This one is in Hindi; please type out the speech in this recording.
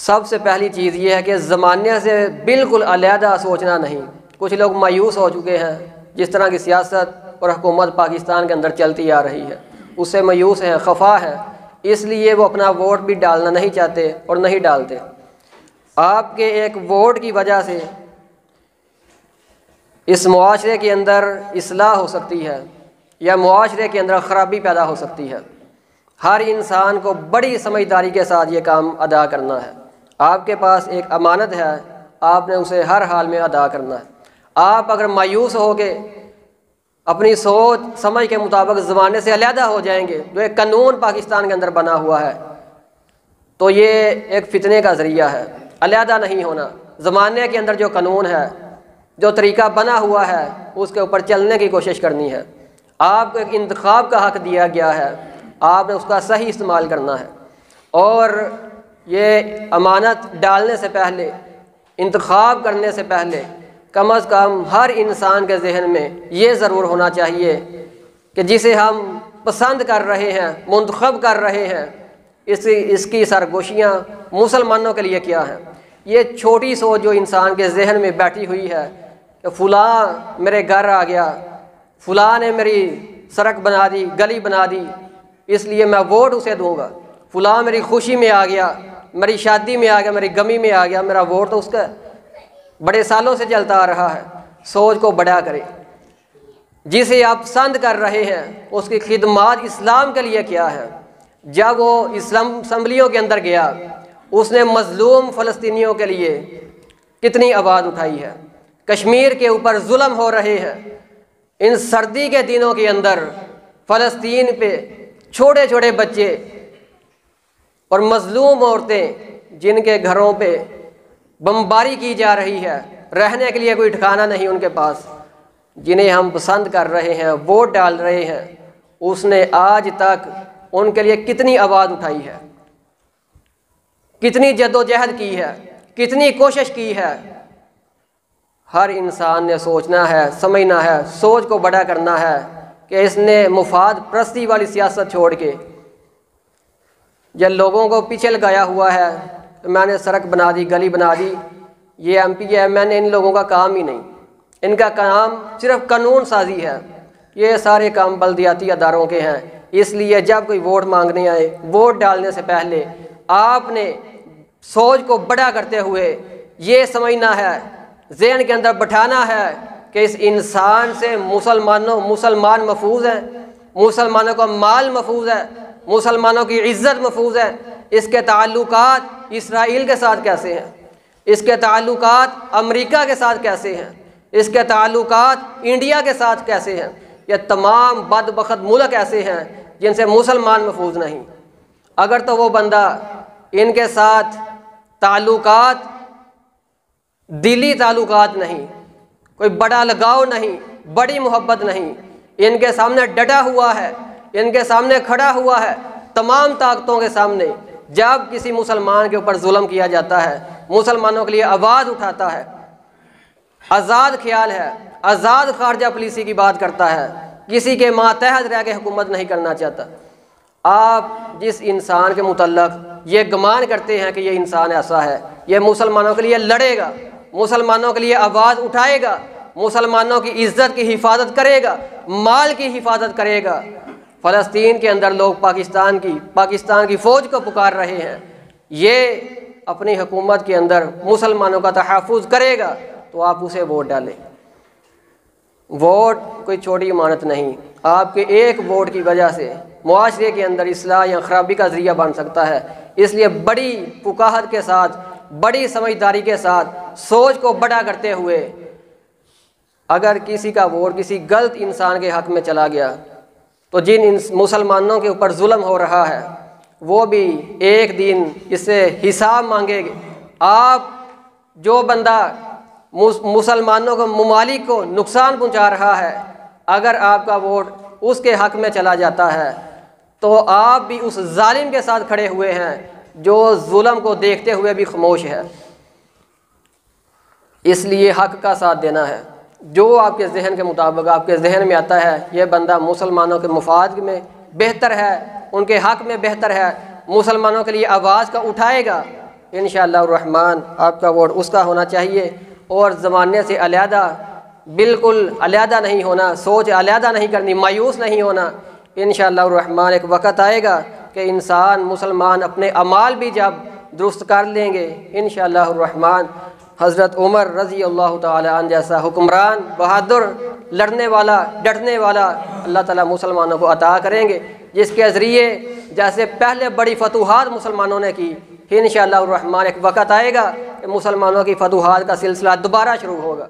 सबसे पहली चीज़ ये है कि ज़माने से बिल्कुल अलहदा सोचना नहीं। कुछ लोग मायूस हो चुके हैं, जिस तरह की सियासत और हुकूमत पाकिस्तान के अंदर चलती आ रही है उससे मायूस हैं, खफा हैं, इसलिए वो अपना वोट भी डालना नहीं चाहते और नहीं डालते। आपके एक वोट की वजह से इस मुआशरे के अंदर इस्लाह हो सकती है या मुआशरे के अंदर ख़राबी पैदा हो सकती है। हर इंसान को बड़ी समझदारी के साथ ये काम अदा करना है। आपके पास एक अमानत है, आपने उसे हर हाल में अदा करना है। आप अगर मायूस हो के अपनी सोच समझ के मुताबिक ज़माने से अलहदा हो जाएंगे, जो एक कानून पाकिस्तान के अंदर बना हुआ है, तो ये एक फितने का ज़रिया है। अलहदा नहीं होना, ज़माने के अंदर जो कानून है, जो तरीका बना हुआ है, उसके ऊपर चलने की कोशिश करनी है। आपको एक इंतखाब का हक़ दिया गया है, आपने उसका सही इस्तेमाल करना है। और ये अमानत डालने से पहले, इंतखाब करने से पहले कम अज़ कम हर इंसान के जहन में ये ज़रूर होना चाहिए कि जिसे हम पसंद कर रहे हैं, मुंतखब कर रहे हैं, इसकी सरगोशियाँ मुसलमानों के लिए क्या हैं। ये छोटी सोच जो इंसान के जहन में बैठी हुई है कि फ़लाँ मेरे घर आ गया, फ़लाँ ने मेरी सड़क बना दी, गली बना दी, इसलिए मैं वोट उसे दूंगा, फ़लाँ मेरी खुशी में आ गया, मेरी शादी में आ गया, मेरी गमी में आ गया, मेरा वोट तो उसका बड़े सालों से चलता आ रहा है। सोच को बड़ा करें। जिसे आप पसंद कर रहे हैं उसकी खिदमत इस्लाम के लिए क्या है। जब वो इस्लाम असम्बलियों के अंदर गया, उसने मज़लूम फ़लस्तीनियों के लिए कितनी आवाज़ उठाई है। कश्मीर के ऊपर जुल्म हो रहे हैं। इन सर्दी के दिनों के अंदर फ़लस्तीन पे छोटे छोटे बच्चे और मज़लूम औरतें जिनके घरों पे बमबारी की जा रही है, रहने के लिए कोई ठिकाना नहीं उनके पास, जिन्हें हम पसंद कर रहे हैं, वोट डाल रहे हैं, उसने आज तक उनके लिए कितनी आवाज़ उठाई है, कितनी जद्दोजहद की है, कितनी कोशिश की है। हर इंसान ने सोचना है, समझना है, सोच को बड़ा करना है कि इसने मुफाद प्रस्ती वाली सियासत छोड़ के जब लोगों को पीछे लगाया हुआ है, मैंने सड़क बना दी, गली बना दी, ये एमपी है, मैंने इन लोगों का काम ही नहीं, इनका काम सिर्फ कानून साजी है। ये सारे काम बल्दियाती अदारों के हैं। इसलिए जब कोई वोट मांगने आए, वोट डालने से पहले आपने सोच को बड़ा करते हुए ये समझना है, ज़हन के अंदर बैठाना है कि इस इंसान से मुसलमान महफूज हैं, मुसलमानों का माल महफूज है, मुसलमानों की इज़्ज़त महफूज है। इसके ताल्लुकात इसराइल के साथ कैसे हैं, इसके ताल्लुकात अमेरिका के साथ कैसे हैं, इसके ताल्लुकात इंडिया के साथ कैसे हैं। ये तमाम बदबख्त मुल्क ऐसे हैं जिनसे मुसलमान महफूज नहीं। अगर तो वो बंदा इनके साथ ताल्लुकात, दिली ताल्लुकात नहीं, कोई बड़ा लगाव नहीं, बड़ी मोहब्बत नहीं, इनके सामने डटा हुआ है, इनके सामने खड़ा हुआ है, तमाम ताकतों के सामने जब किसी मुसलमान के ऊपर जुल्म किया जाता है, मुसलमानों के लिए आवाज़ उठाता है, आज़ाद ख्याल है, आज़ाद खारजा पॉलिसी की बात करता है, किसी के मातहत रह के हुकूमत नहीं करना चाहता। आप जिस इंसान के मुतल्लक ये गुमान करते हैं कि ये इंसान ऐसा है, ये मुसलमानों के लिए लड़ेगा, मुसलमानों के लिए आवाज़ उठाएगा, मुसलमानों की इज़्ज़त की हिफाजत करेगा, माल की हिफाजत करेगा। फ़लस्तीन के अंदर लोग पाकिस्तान की फ़ौज को पुकार रहे हैं, ये अपनी हुकूमत के अंदर मुसलमानों का तहफ़्फ़ुज़ करेगा, तो आप उसे वोट डालें। वोट कोई छोटी अमानत नहीं। आपके एक वोट की वजह से मुआशरे के अंदर इस्लाह या ख़राबी का ज़रिया बन सकता है। इसलिए बड़ी फुकाहत के साथ, बड़ी समझदारी के साथ, सोच को बड़ा करते हुए अगर किसी का वोट किसी गलत इंसान के हक़ में चला गया, तो जिन मुसलमानों के ऊपर जुल्म हो रहा है वो भी एक दिन इससे हिसाब मांगेंगे। आप जो बंदा मुसलमानों को, ममालिक को नुकसान पहुंचा रहा है, अगर आपका वोट उसके हक़ में चला जाता है तो आप भी उस जालिम के साथ खड़े हुए हैं जो जुल्म को देखते हुए भी खामोश है। इसलिए हक़ का साथ देना है। जो आपके जहन के मुताबिक आपके जहन में आता है ये बंदा मुसलमानों के मुफाद में बेहतर है, उनके हक़ में बेहतर है, मुसलमानों के लिए आवाज़ का उठाएगा, इंशाअल्लाह रहमान आपका वोट उसका होना चाहिए। और ज़माने से अलहदा, बिल्कुल अलहदा नहीं होना, सोच अलहदा नहीं करनी, मायूस नहीं होना। इंशाअल्लाह रहमान एक वक़्त आएगा कि इंसान मुसलमान अपने अमाल भी जब दुरुस्त कर लेंगे, इंशाअल्लाह रहमान हज़रत उमर रज़ी अल्लाह ताला अन्हु जैसा हुक्मरान, बहादुर, लड़ने वाला, डटने वाला अल्लाह ताला मुसलमानों को अता करेंगे, जिसके ज़रिए जैसे पहले बड़ी फतूहात मुसलमानों ने की, इंशाअल्लाह रहमान एक वक़्त आएगा कि मुसलमानों की फतूहात का सिलसिला दोबारा शुरू होगा।